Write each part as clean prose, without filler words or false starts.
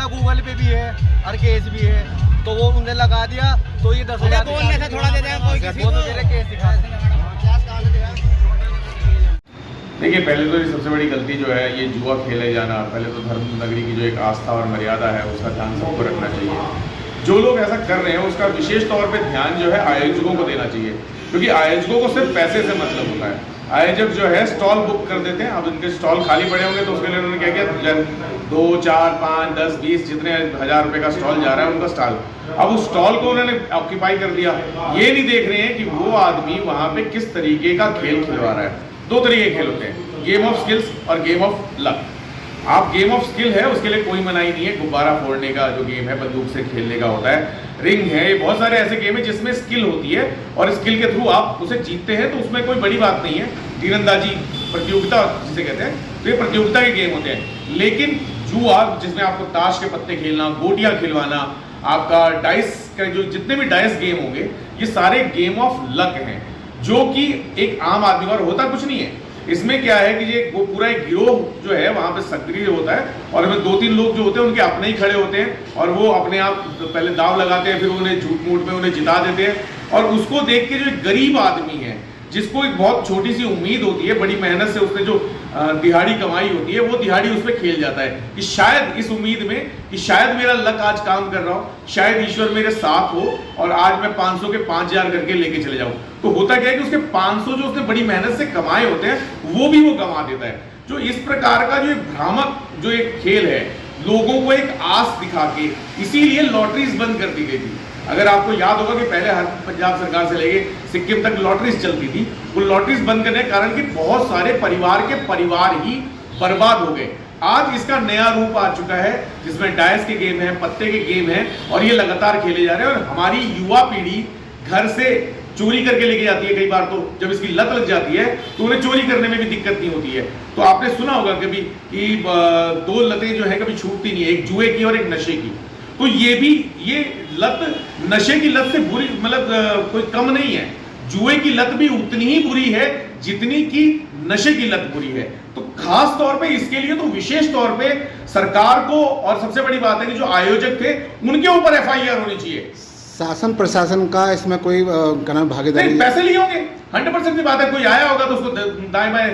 Google पे भी है और केस भी है, तो वो उन्हें लगा दिया तो ये 10,000 बोलने से थोड़ा दे दें कोई किसी वो तो को। मेरे केस दिखा। देखिए, पहले तो ये सबसे बड़ी गलती जो है ये जुआ खेले जाना। पहले तो धर्म नगरी की जो एक आस्था और मर्यादा है उसका ध्यान सबको रखना चाहिए। जो लोग ऐसा कर रहे हैं उसका विशेष तौर पे ध्यान जो है आयोजकों को देना चाहिए, क्योंकि आयोजकों को सिर्फ पैसे से मतलब होता है। आयोजक जो है स्टॉल बुक कर देते हैं। अब इनके स्टॉल खाली पड़े होंगे तो उसके लिए उन्होंने क्या किया, 2, 4, 5, 10, 20 जितने 1000 रुपये का स्टॉल जा रहा है उनका स्टॉल, अब उस स्टॉल को उन्होंने ऑक्यूपाई कर दिया। ये नहीं देख रहे हैं कि वो आदमी वहाँ पे किस तरीके का खेल खिलवा रहा है। 2 तरीके के खेल होते हैं, गेम ऑफ स्किल्स और गेम ऑफ लक। आप गेम ऑफ स्किल है उसके लिए कोई मनाही नहीं है, गुब्बारा फोड़ने का जो गेम है बंदूक से खेलने का होता है, रिंग है, ये बहुत सारे ऐसे गेम है जिसमें स्किल होती है और स्किल के थ्रू आप उसे जीतते हैं, तो उसमें कोई बड़ी बात नहीं है। तीरंदाजी प्रतियोगिता जिसे कहते हैं, तो ये प्रतियोगिता के गेम होते हैं। लेकिन जुआ जिसमें आपको ताश के पत्ते खेलना, गोटियां खिलवाना, आपका डाइस का जो जितने भी डाइस गेम होंगे, ये सारे गेम ऑफ लक हैं, जो कि एक आम आदमी और होता कुछ नहीं है। इसमें क्या है कि ये वो पूरा एक गिरोह जो है वहां पे सक्रिय होता है और इसमें 2-3 लोग जो होते हैं उनके अपने ही खड़े होते हैं और वो अपने आप पहले दाव लगाते हैं, फिर उन्हें झूठ मूठ में उन्हें जिता देते हैं। और उसको देख के जो एक गरीब आदमी है जिसको एक बहुत छोटी सी उम्मीद होती है, बड़ी मेहनत से उसने जो दिहाड़ी कमाई होती है, वो दिहाड़ी उस पर खेल जाता है कि शायद इस उम्मीद में कि शायद मेरा लक आज काम कर रहा हो, शायद ईश्वर मेरे साथ हो और आज मैं 500 के 5000 करके लेके चले जाऊं। तो होता क्या है कि उसके 500 जो उसने बड़ी मेहनत से कमाए होते हैं वो भी वो गंवा देता है। जो इस प्रकार का जो एक भ्रामक जो एक खेल है, लोगों को एक आस दिखा के, इसीलिए लॉटरीज बंद कर दी गई थी। अगर आपको याद होगा कि पहले हर पंजाब सरकार से लेके सिक्किम तक लॉटरीज चलती थी, वो लॉटरीज बंद करने के कारण कि बहुत सारे परिवार के परिवार ही बर्बाद हो गए। आज इसका नया रूप आ चुका है जिसमें डाइस के गेम है, पत्ते के गेम है और ये लगातार खेले जा रहे हैं। और हमारी युवा पीढ़ी घर से चोरी करके लेके जाती है। कई बार तो जब इसकी लत लग जाती है तो उन्हें चोरी करने में भी दिक्कत नहीं होती है। तो आपने सुना होगा कभी कि 2 लतें जो है कभी छूटती नहीं है, एक जुए की और एक नशे की। तो ये लत नशे की लत से बुरी, मतलब कोई कम नहीं है। जुए की लत भी उतनी ही बुरी है जितनी की नशे की लत बुरी है। तो खास तौर पे इसके लिए तो विशेष तौर पे सरकार को, और सबसे बड़ी बात है कि जो आयोजक थे उनके ऊपर FIR होनी चाहिए। शासन प्रशासन का इसमें कोई भागीदारी? पैसे लिए होंगे, 100% की बात है। कोई आया होगा तो उसको दाएं बाएं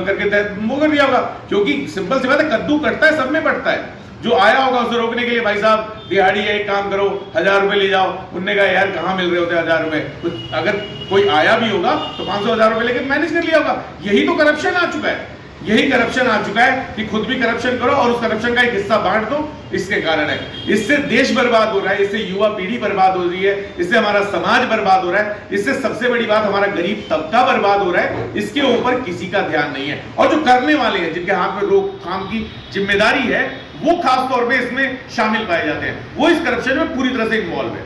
करके वो कर दिया होगा, क्योंकि सिंपल सी बात है, कद्दू कटता है सब में पड़ता है। जो आया होगा उसे रोकने के लिए, भाई साहब दिहाड़ी है, एक काम करो 1000 रुपए ले जाओ। उनने कहा यार कहाँ मिल रहे होते 1000 रुपए। अगर कोई आया भी होगा तो 500-1000 रुपए लेकर मैनेज कर लिया होगा। यही तो करप्शन आ चुका है, यही करप्शन आ चुका है कि खुद भी करप्शन करो और उस करप्शन का एक हिस्सा बांट दो। इसके कारण है, इससे देश बर्बाद हो रहा है, इससे युवा पीढ़ी बर्बाद हो रही है, इससे हमारा समाज बर्बाद हो रहा है, इससे सबसे बड़ी बात हमारा गरीब तबका बर्बाद हो रहा है। इसके ऊपर किसी का ध्यान नहीं है। और जो करने वाले हैं, जिनके हाथ में रोकथाम की जिम्मेदारी है, वो खास तौर पे इसमें शामिल पाए जाते हैं, वो इस करप्शन में पूरी तरह से इन्वॉल्व है।